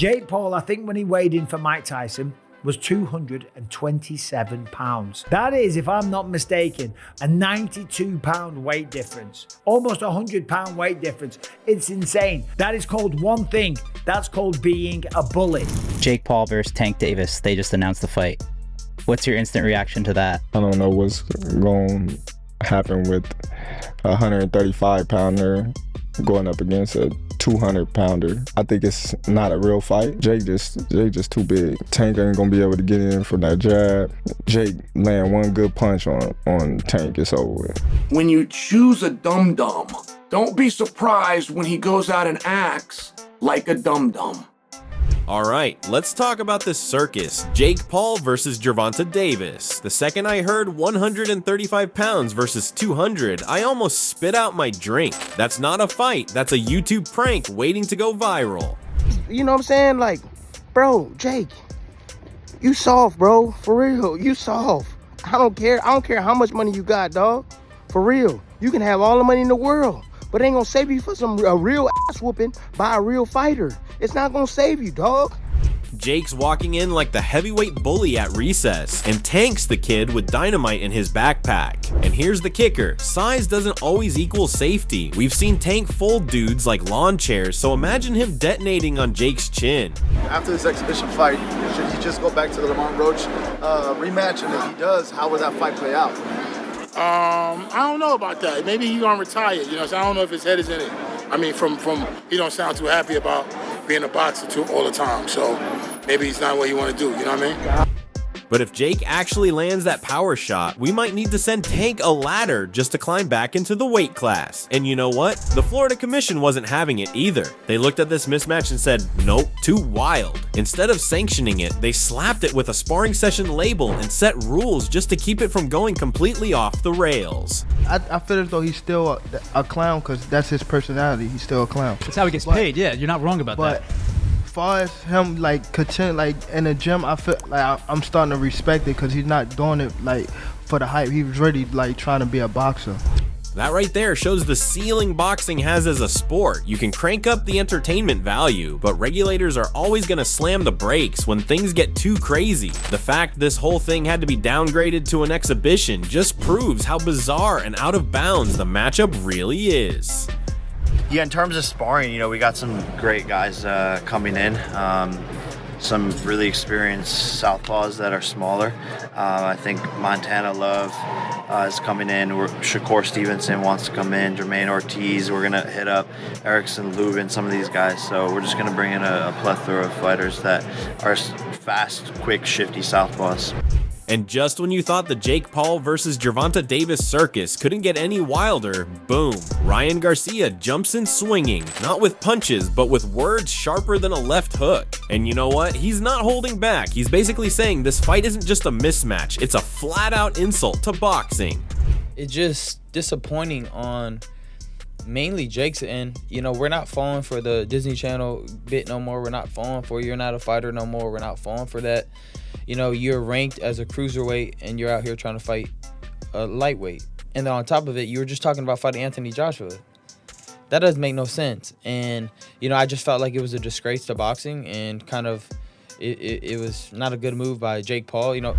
Jake Paul, I think when he weighed in for Mike Tyson, was 227 pounds. That is, if I'm not mistaken, a 92 pound weight difference. Almost a 100 pound weight difference. It's insane. That is called one thing. That's called being a bully. Jake Paul versus Tank Davis. They just announced the fight. What's your instant reaction to that? I don't know what's going to happen with a 135 pounder going up against a 200 pounder. I think it's not a real fight. Jake just too big. Tank ain't gonna be able to get in from that jab. Jake land one good punch on Tank, it's over with. When you choose a dum-dum, don't be surprised when he goes out and acts like a dum-dum. All right, let's talk about this circus. Jake Paul versus Gervonta Davis. The second I heard 135 pounds versus 200, I almost spit out my drink. That's not a fight, that's a YouTube prank waiting to go viral. You know what I'm saying? Like, bro, Jake, you soft, bro. For real, you soft. I don't care how much money you got, dog. For real. You can have all the money in the world, but it ain't gonna save you for a real ass whooping by a real fighter. It's not gonna save you, dog. Jake's walking in like the heavyweight bully at recess, and Tank's the kid with dynamite in his backpack. And here's the kicker, size doesn't always equal safety. We've seen Tank fold dudes like lawn chairs, so imagine him detonating on Jake's chin. After this exhibition fight, should he just go back to the Lamont Roach rematch? And if he does, how would that fight play out? I don't know about that. Maybe he's gonna retire, you know, so I don't know if his head is in it. I mean, from he don't sound too happy about being a boxer all the time, so maybe it's not what you want to do, you know what I mean? But if Jake actually lands that power shot, we might need to send Tank a ladder just to climb back into the weight class. And you know what? The Florida Commission wasn't having it either. They looked at this mismatch and said, nope, too wild. Instead of sanctioning it, they slapped it with a sparring session label and set rules just to keep it from going completely off the rails. I feel as though he's still a clown because that's his personality. He's still a clown. That's how he gets paid. Yeah, you're not wrong about that. As far as him like content, like in the gym, I feel like I'm starting to respect it because he's not doing it like for the hype. He was really like trying to be a boxer. That right there shows the ceiling boxing has as a sport. You can crank up the entertainment value, but regulators are always gonna slam the brakes when things get too crazy. The fact this whole thing had to be downgraded to an exhibition just proves how bizarre and out of bounds the matchup really is. Yeah, in terms of sparring, you know, we got some great guys coming in. Some really experienced southpaws that are smaller. I think Montana Love is coming in. Shakur Stevenson wants to come in. Jermaine Ortiz. We're going to hit up Erickson Lubin, some of these guys. So we're just going to bring in a plethora of fighters that are fast, quick, shifty southpaws. And just when you thought the Jake Paul versus Gervonta Davis circus couldn't get any wilder, boom, Ryan Garcia jumps in swinging, not with punches, but with words sharper than a left hook. And you know what? He's not holding back. He's basically saying this fight isn't just a mismatch, it's a flat-out insult to boxing. It's just disappointing on mainly Jake's end. You know, we're not falling for the Disney Channel bit no more. We're not falling for you're not a fighter no more. We're not falling for that. You know, you're ranked as a cruiserweight and you're out here trying to fight a lightweight. And then on top of it, you were just talking about fighting Anthony Joshua. That doesn't make no sense. And, you know, I just felt like it was a disgrace to boxing and kind of it was not a good move by Jake Paul, you know.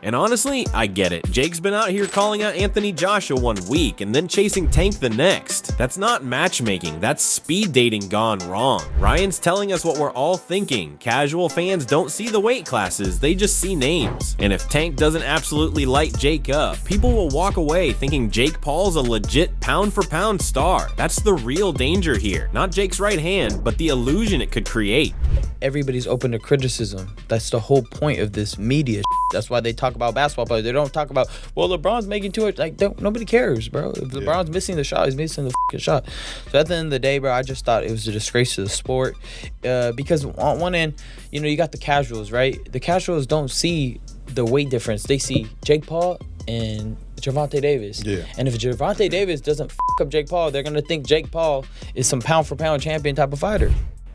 And honestly, I get it. Jake's been out here calling out Anthony Joshua one week and then chasing Tank the next. That's not matchmaking, that's speed dating gone wrong. Ryan's telling us what we're all thinking. Casual fans don't see the weight classes, they just see names. And if Tank doesn't absolutely light Jake up, people will walk away thinking Jake Paul's a legit pound-for-pound star. That's the real danger here. Not Jake's right hand, but the illusion it could create. Everybody's open to criticism. That's the whole point of this media. That's why they talk about basketball players. They don't talk about, well, LeBron's making too much. Like, nobody cares, bro. If LeBron's missing the shot, he's missing the fucking shot. So at the end of the day, bro, I just thought it was a disgrace to the sport. Because on one end, you know, you got the casuals, right? The casuals don't see the weight difference. They see Jake Paul and Gervonta Davis. Yeah. And if Gervonta Davis doesn't fuck up Jake Paul, they're going to think Jake Paul is some pound-for-pound champion type of fighter.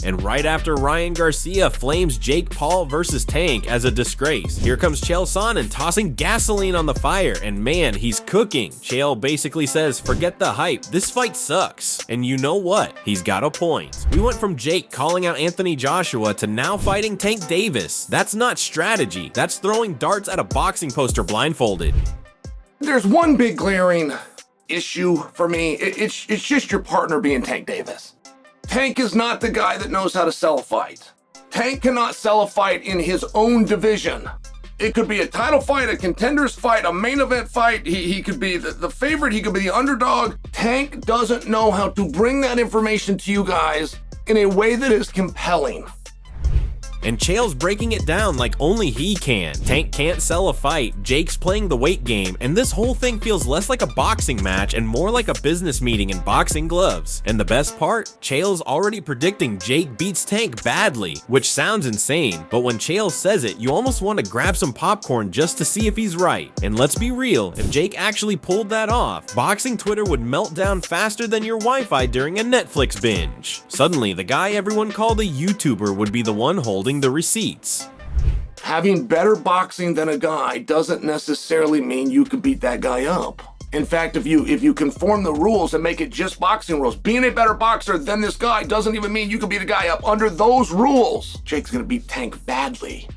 And right after Ryan Garcia flames Jake Paul versus Tank as a disgrace, here comes Chael Sonnen tossing gasoline on the fire, and man, he's cooking. Chael basically says, forget the hype, this fight sucks. And you know what? He's got a point. We went from Jake calling out Anthony Joshua to now fighting Tank Davis. That's not strategy, that's throwing darts at a boxing poster blindfolded. There's one big glaring issue for me. It's just your partner being Tank Davis. Tank is not the guy that knows how to sell a fight. Tank cannot sell a fight in his own division. It could be a title fight, a contenders fight, a main event fight. He could be the favorite, he could be the underdog. Tank doesn't know how to bring that information to you guys in a way that is compelling. And Chael's breaking it down like only he can. Tank can't sell a fight, Jake's playing the weight game, and this whole thing feels less like a boxing match and more like a business meeting in boxing gloves. And the best part? Chael's already predicting Jake beats Tank badly, which sounds insane, but when Chael says it, you almost want to grab some popcorn just to see if he's right. And let's be real, if Jake actually pulled that off, boxing Twitter would melt down faster than your Wi-Fi during a Netflix binge. Suddenly, the guy everyone called a YouTuber would be the one holding the receipts. Having better boxing than a guy doesn't necessarily mean you could beat that guy up. In fact, if you conform the rules and make it just boxing rules, being a better boxer than this guy doesn't even mean you can beat a guy up under those rules. Jake's gonna beat Tank badly.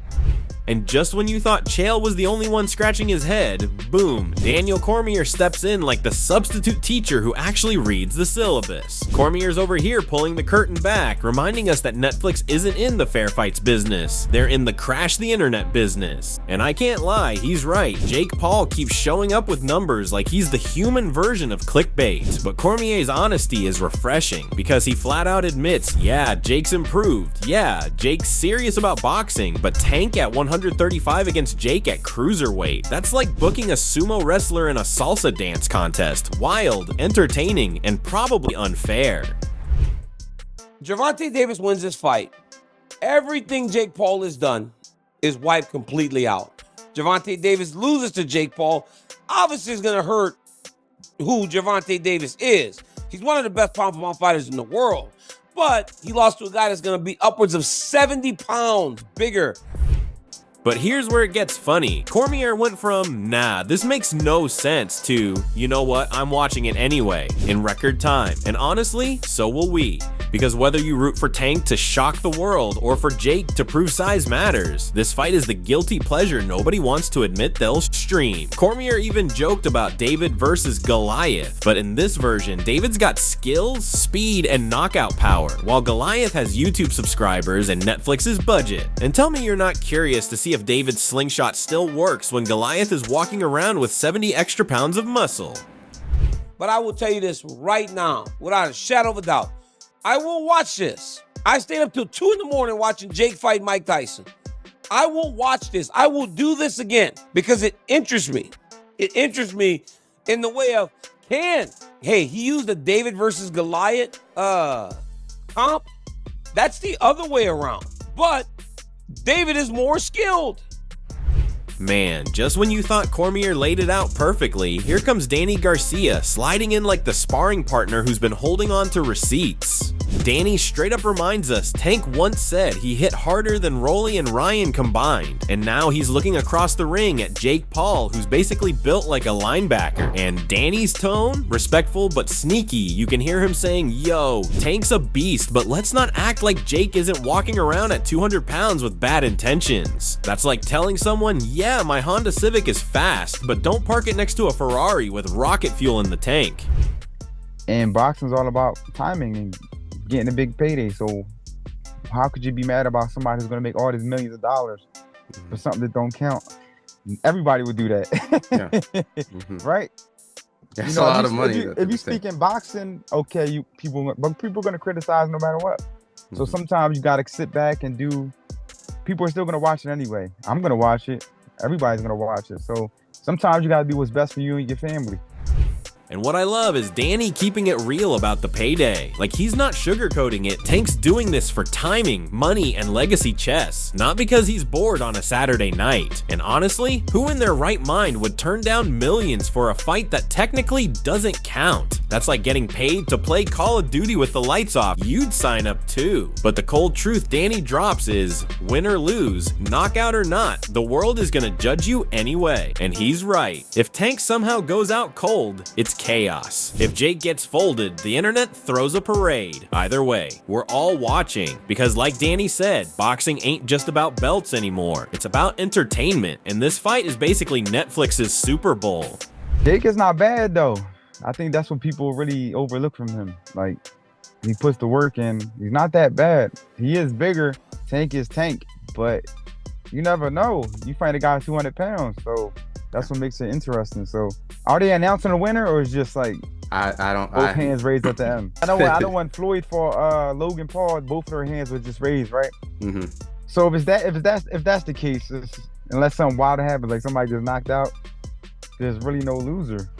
And just when you thought Chael was the only one scratching his head, boom, Daniel Cormier steps in like the substitute teacher who actually reads the syllabus. Cormier's over here pulling the curtain back, reminding us that Netflix isn't in the fair fights business. They're in the crash the internet business. And I can't lie, he's right. Jake Paul keeps showing up with numbers like he's the human version of clickbait. But Cormier's honesty is refreshing because he flat out admits, yeah, Jake's improved. Yeah, Jake's serious about boxing, but Tank at 135 against Jake at cruiserweight. That's like booking a sumo wrestler in a salsa dance contest. Wild, entertaining, and probably unfair. Gervonta Davis wins this fight. Everything Jake Paul has done is wiped completely out. Gervonta Davis loses to Jake Paul. Obviously, it's going to hurt who Gervonta Davis is. He's one of the best pound-for-pound fighters in the world. But he lost to a guy that's going to be upwards of 70 pounds bigger. But here's where it gets funny. Cormier went from, nah, this makes no sense, to, you know what, I'm watching it anyway, in record time. And honestly, so will we. Because whether you root for Tank to shock the world or for Jake to prove size matters, this fight is the guilty pleasure nobody wants to admit they'll stream. Cormier even joked about David versus Goliath, but in this version, David's got skills, speed, and knockout power, while Goliath has YouTube subscribers and Netflix's budget. And tell me you're not curious to see if David's slingshot still works when Goliath is walking around with 70 extra pounds of muscle. But I will tell you this right now, without a shadow of a doubt, I will watch this. I stayed up till 2 in the morning watching Jake fight Mike Tyson. I will watch this. I will do this again because it interests me. It interests me in the way of, hey, he used a David versus Goliath comp. That's the other way around. But David is more skilled. Man, just when you thought Cormier laid it out perfectly, here comes Danny Garcia sliding in like the sparring partner who's been holding on to receipts. Danny straight up reminds us Tank once said he hit harder than Rolly and Ryan combined, and now he's looking across the ring at Jake Paul, who's basically built like a linebacker. And Danny's tone? Respectful but sneaky. You can hear him saying, yo, Tank's a beast, but let's not act like Jake isn't walking around at 200 pounds with bad intentions. That's like telling someone, yeah, my Honda Civic is fast, but don't park it next to a Ferrari with rocket fuel in the tank. And boxing's all about timing and getting a big payday. So how could you be mad about somebody who's going to make all these millions of dollars for something that don't count? Everybody would do that. Right? That's a lot of money. If you speak in boxing, okay, people are going to criticize no matter what. So sometimes you got to sit back and people are still going to watch it anyway. I'm going to watch it. Everybody's going to watch it. So sometimes you got to do what's best for you and your family. And what I love is Danny keeping it real about the payday. Like, he's not sugarcoating it. Tank's doing this for timing, money, and legacy chess, not because he's bored on a Saturday night. And honestly, who in their right mind would turn down millions for a fight that technically doesn't count? That's like getting paid to play Call of Duty with the lights off. You'd sign up too. But the cold truth Danny drops is, win or lose, knockout or not, the world is gonna judge you anyway. And he's right. If Tank somehow goes out cold, it's chaos. If Jake gets folded, the internet throws a parade. Either way, we're all watching. Because like Danny said, boxing ain't just about belts anymore. It's about entertainment. And this fight is basically Netflix's Super Bowl. Jake is not bad though. I think that's what people really overlook from him. Like, he puts the work in. He's not that bad. He is bigger. Tank is Tank. But you never know. You fight a guy 200 pounds. So that's what makes it interesting. So are they announcing a winner, or is just like both hands raised at the end? I don't want Floyd for Logan Paul. Both of their hands were just raised, right? Mm-hmm. So if that's the case, unless something wild happens, like somebody just knocked out, there's really no loser.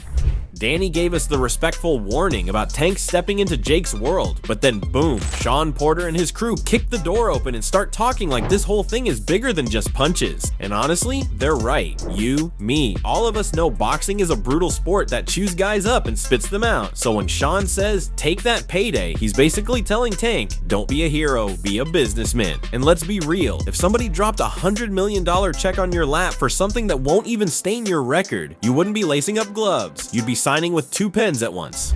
Danny gave us the respectful warning about Tank stepping into Jake's world, but then boom, Shawn Porter and his crew kick the door open and start talking like this whole thing is bigger than just punches. And honestly, they're right. You, me, all of us know boxing is a brutal sport that chews guys up and spits them out. So when Shawn says, take that payday, he's basically telling Tank, don't be a hero, be a businessman. And let's be real, if somebody dropped $100 million check on your lap for something that won't even stain your record, you wouldn't be lacing up gloves. You'd be signing with 2 pens at once.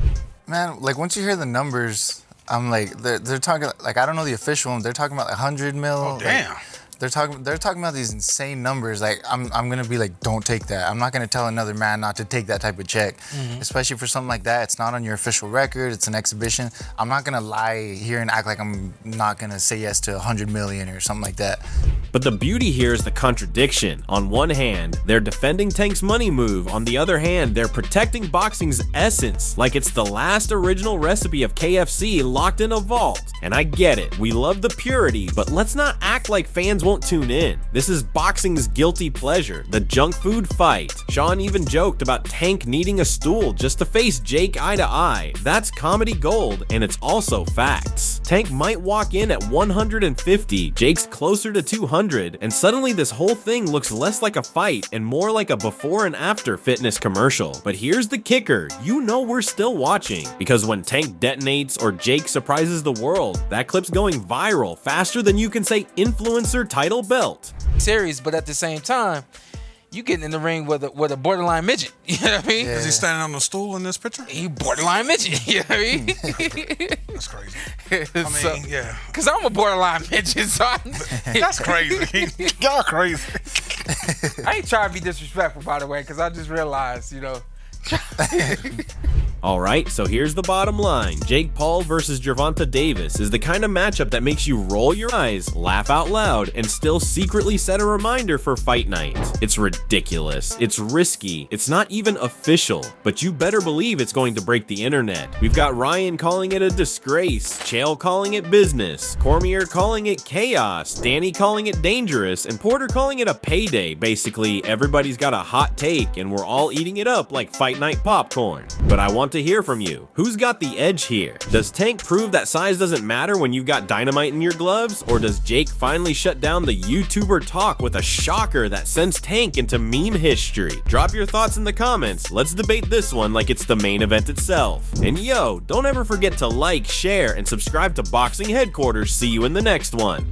Man, like once you hear the numbers, I'm like, they're talking, like, I don't know the official one, they're talking about like 100 mil. Oh, damn. Like, they're talking about these insane numbers. Like, I'm gonna be like, don't take that. I'm not gonna tell another man not to take that type of check, especially for something like that. It's not on your official record. It's an exhibition. I'm not gonna lie here and act like I'm not gonna say yes to 100 million or something like that. But the beauty here is the contradiction. On one hand, they're defending Tank's money move. On the other hand, they're protecting boxing's essence, like it's the last original recipe of KFC locked in a vault. And I get it, we love the purity, but let's not act like fans won't tune in. This is boxing's guilty pleasure, the junk food fight. Shawn even joked about Tank needing a stool just to face Jake eye to eye. That's comedy gold, and it's also facts. Tank might walk in at 150, Jake's closer to 200, and suddenly this whole thing looks less like a fight and more like a before and after fitness commercial. But here's the kicker, you know we're still watching, because when Tank detonates or Jake surprises the world, that clip's going viral faster than you can say influencer title belt. Serious, but at the same time, you getting in the ring with a borderline midget. You know what I mean? Is he standing on the stool in this picture? He borderline midget. You know what I mean? That's crazy. I mean, yeah. Because I'm a borderline midget, so that's crazy. Y'all crazy. I ain't trying to be disrespectful, by the way, because I just realized, you know. Alright, so here's the bottom line. Jake Paul versus Gervonta Davis is the kind of matchup that makes you roll your eyes, laugh out loud, and still secretly set a reminder for fight night. It's ridiculous. It's risky. It's not even official. But you better believe it's going to break the internet. We've got Ryan calling it a disgrace, Chael calling it business, Cormier calling it chaos, Danny calling it dangerous, and Porter calling it a payday. Basically, everybody's got a hot take and we're all eating it up like fight night popcorn. But I want to hear from you. Who's got the edge here? Does Tank prove that size doesn't matter when you've got dynamite in your gloves? Or does Jake finally shut down the YouTuber talk with a shocker that sends Tank into meme history? Drop your thoughts in the comments. Let's debate this one like it's the main event itself. And yo, don't ever forget to like, share, and subscribe to Boxing Headquarters. See you in the next one.